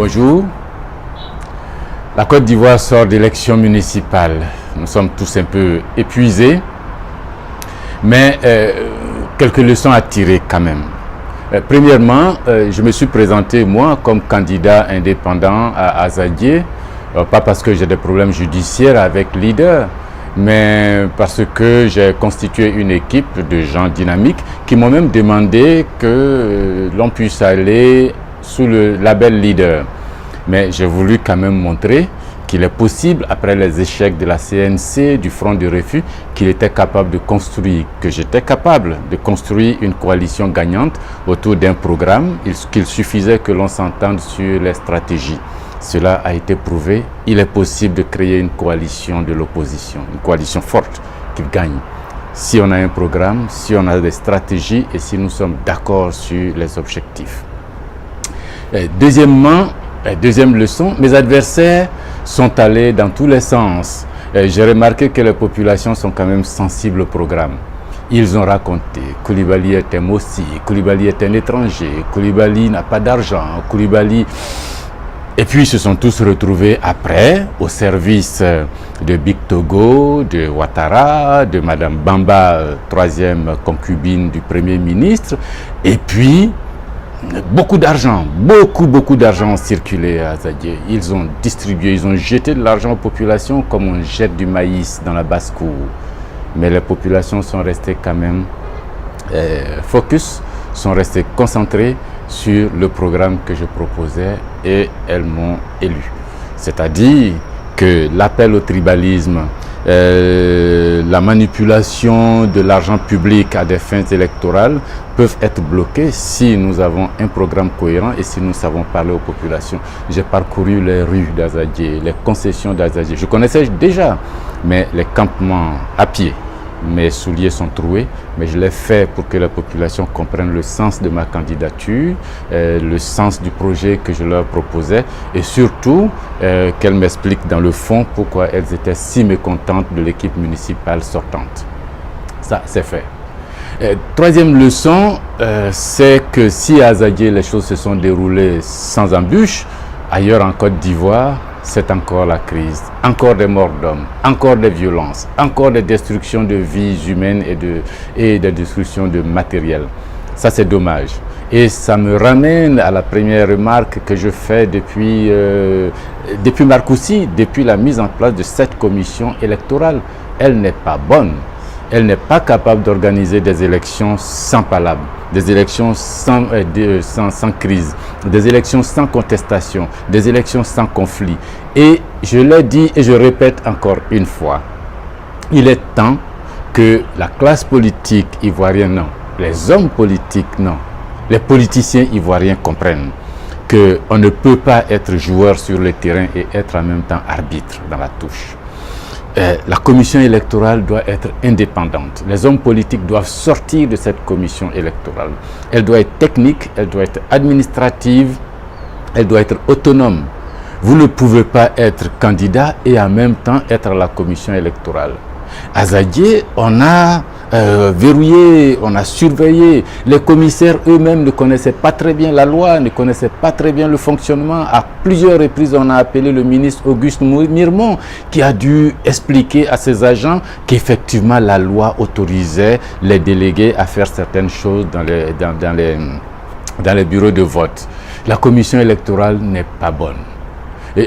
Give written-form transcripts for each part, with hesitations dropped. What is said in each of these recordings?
Bonjour. La Côte d'Ivoire sort d'élections municipales. Nous sommes tous un peu épuisés, mais quelques leçons à tirer quand même. Premièrement, je me suis présenté moi comme candidat indépendant à Azadié, pas parce que j'ai des problèmes judiciaires avec leader, mais parce que j'ai constitué une équipe de gens dynamiques qui m'ont même demandé que l'on puisse aller sous le label leader. Mais j'ai voulu quand même montrer qu'il est possible, après les échecs de la CNC, du Front de Refus, qu'il était capable de construire, que j'étais capable de construire une coalition gagnante autour d'un programme, qu'il suffisait que l'on s'entende sur les stratégies. Cela a été prouvé. Il est possible de créer une coalition de l'opposition, une coalition forte qui gagne. Si on a un programme, si on a des stratégies et si nous sommes d'accord sur les objectifs. Deuxièmement, deuxième leçon, mes adversaires sont allés dans tous les sens. J'ai remarqué que les populations sont quand même sensibles au programme. Ils ont raconté, Koulibaly est un Mossi, Koulibaly est un étranger, Koulibaly n'a pas d'argent, Koulibaly... Et puis ils se sont tous retrouvés après au service de Big Togo, de Ouattara, de Madame Bamba, troisième concubine du Premier ministre. Et puis, beaucoup d'argent, beaucoup d'argent ont circulé à Azadié. Ils ont distribué, ils ont jeté de l'argent aux populations comme on jette du maïs dans la basse-cour. Mais les populations sont restées quand même focus, sont restées concentrées sur le programme que je proposais et elles m'ont élu. C'est-à-dire que l'appel au tribalisme, la manipulation de l'argent public à des fins électorales peuvent être bloqués si nous avons un programme cohérent et si nous savons parler aux populations. J'ai parcouru les rues d'Azadié, les concessions d'Azadié. Je connaissais déjà, mais les campements à pied. Mes souliers sont troués, mais je l'ai fait pour que la population comprenne le sens de ma candidature, le sens du projet que je leur proposais et surtout qu'elles m'expliquent dans le fond pourquoi elles étaient si mécontentes de l'équipe municipale sortante. Ça, c'est fait. Troisième leçon, c'est que si à Azadié les choses se sont déroulées sans embûche, ailleurs en Côte d'Ivoire, c'est encore la crise, encore des morts d'hommes, encore des violences, encore des destructions de vies humaines et des destructions de matériel. Ça, c'est dommage. Et ça me ramène à la première remarque que je fais depuis Marcoussis, depuis la mise en place de cette commission électorale. Elle n'est pas bonne. Elle n'est pas capable d'organiser des élections sans palabre, des élections sans crise, des élections sans contestation, des élections sans conflit. Et je l'ai dit et je répète encore une fois, il est temps que la classe politique ivoirienne, non, les hommes politiques, non, les politiciens ivoiriens comprennent qu'on ne peut pas être joueur sur le terrain et être en même temps arbitre dans la touche. La commission électorale doit être indépendante. Les hommes politiques doivent sortir de cette commission électorale. Elle doit être technique, elle doit être administrative, elle doit être autonome. Vous ne pouvez pas être candidat et en même temps être à la commission électorale. À Azadié, on a verrouillé, on a surveillé. Les commissaires eux-mêmes ne connaissaient pas très bien la loi, ne connaissaient pas très bien le fonctionnement. À plusieurs reprises, on a appelé le ministre Auguste Mirmont qui a dû expliquer à ses agents qu'effectivement la loi autorisait les délégués à faire certaines choses dans les bureaux de vote. La commission électorale n'est pas bonne.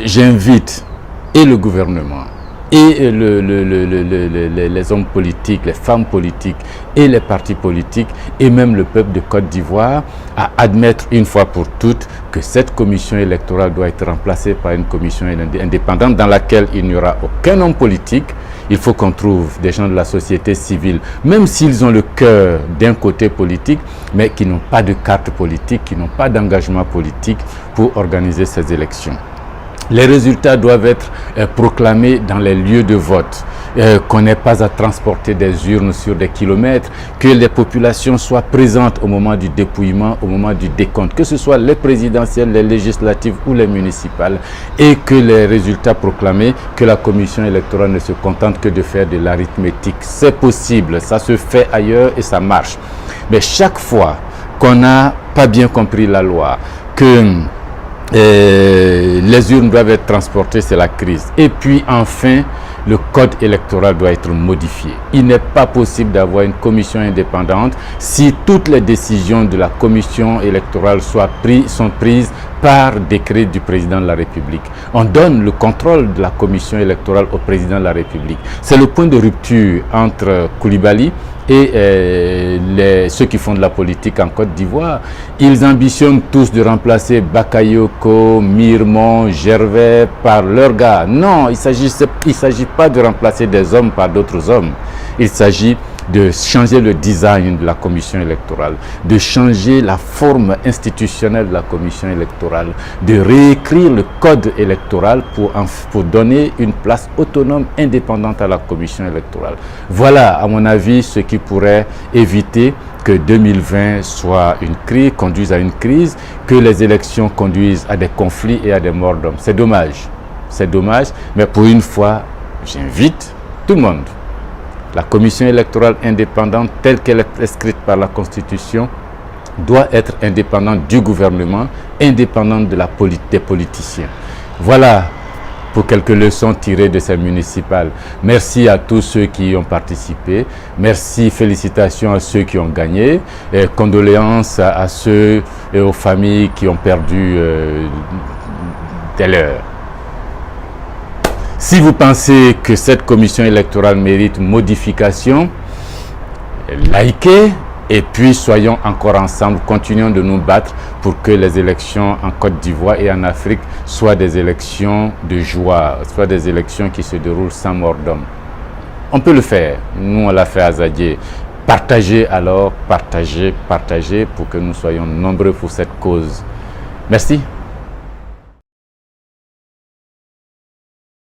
J'invite et le gouvernement et les hommes politiques, les femmes politiques et les partis politiques et même le peuple de Côte d'Ivoire à admettre une fois pour toutes que cette commission électorale doit être remplacée par une commission indépendante dans laquelle il n'y aura aucun homme politique. Il faut qu'on trouve des gens de la société civile, même s'ils ont le cœur d'un côté politique, mais qui n'ont pas de carte politique, qui n'ont pas d'engagement politique pour organiser ces élections. Les résultats doivent être proclamés dans les lieux de vote, qu'on n'ait pas à transporter des urnes sur des kilomètres, que les populations soient présentes au moment du dépouillement, au moment du décompte, que ce soit les présidentielles, les législatives ou les municipales, et que les résultats proclamés, que la commission électorale ne se contente que de faire de l'arithmétique. C'est possible, ça se fait ailleurs et ça marche. Mais chaque fois qu'on n'a pas bien compris la loi, que les urnes doivent être transportées, c'est la crise. Et puis enfin, le code électoral doit être modifié. Il n'est pas possible d'avoir une commission indépendante si toutes les décisions de la commission électorale sont prises par décret du président de la République. On donne le contrôle de la commission électorale au président de la République. C'est le point de rupture entre Coulibaly et ceux qui font de la politique en Côte d'Ivoire. Ils ambitionnent tous de remplacer Bakayoko, Mirmont, Gervais par leurs gars. Non, il ne s'agit pas de remplacer des hommes par d'autres hommes. Il s'agit de changer le design de la commission électorale, de changer la forme institutionnelle de la commission électorale, de réécrire le code électoral pour donner une place autonome, indépendante à la commission électorale. Voilà, à mon avis, ce qui pourrait éviter que 2020 conduise à une crise, que les élections conduisent à des conflits et à des morts d'hommes. C'est dommage, mais pour une fois, j'invite tout le monde. La commission électorale indépendante, telle qu'elle est prescrite par la Constitution, doit être indépendante du gouvernement, indépendante des politiciens. Voilà pour quelques leçons tirées de ces municipales. Merci à tous ceux qui y ont participé. Merci, félicitations à ceux qui ont gagné. Et condoléances à ceux et aux familles qui ont perdu des leurs. Si vous pensez que cette commission électorale mérite modification, likez et puis soyons encore ensemble, continuons de nous battre pour que les élections en Côte d'Ivoire et en Afrique soient des élections de joie, soient des élections qui se déroulent sans mort d'homme. On peut le faire, nous on l'a fait à Zadier. Partagez alors, partagez pour que nous soyons nombreux pour cette cause. Merci.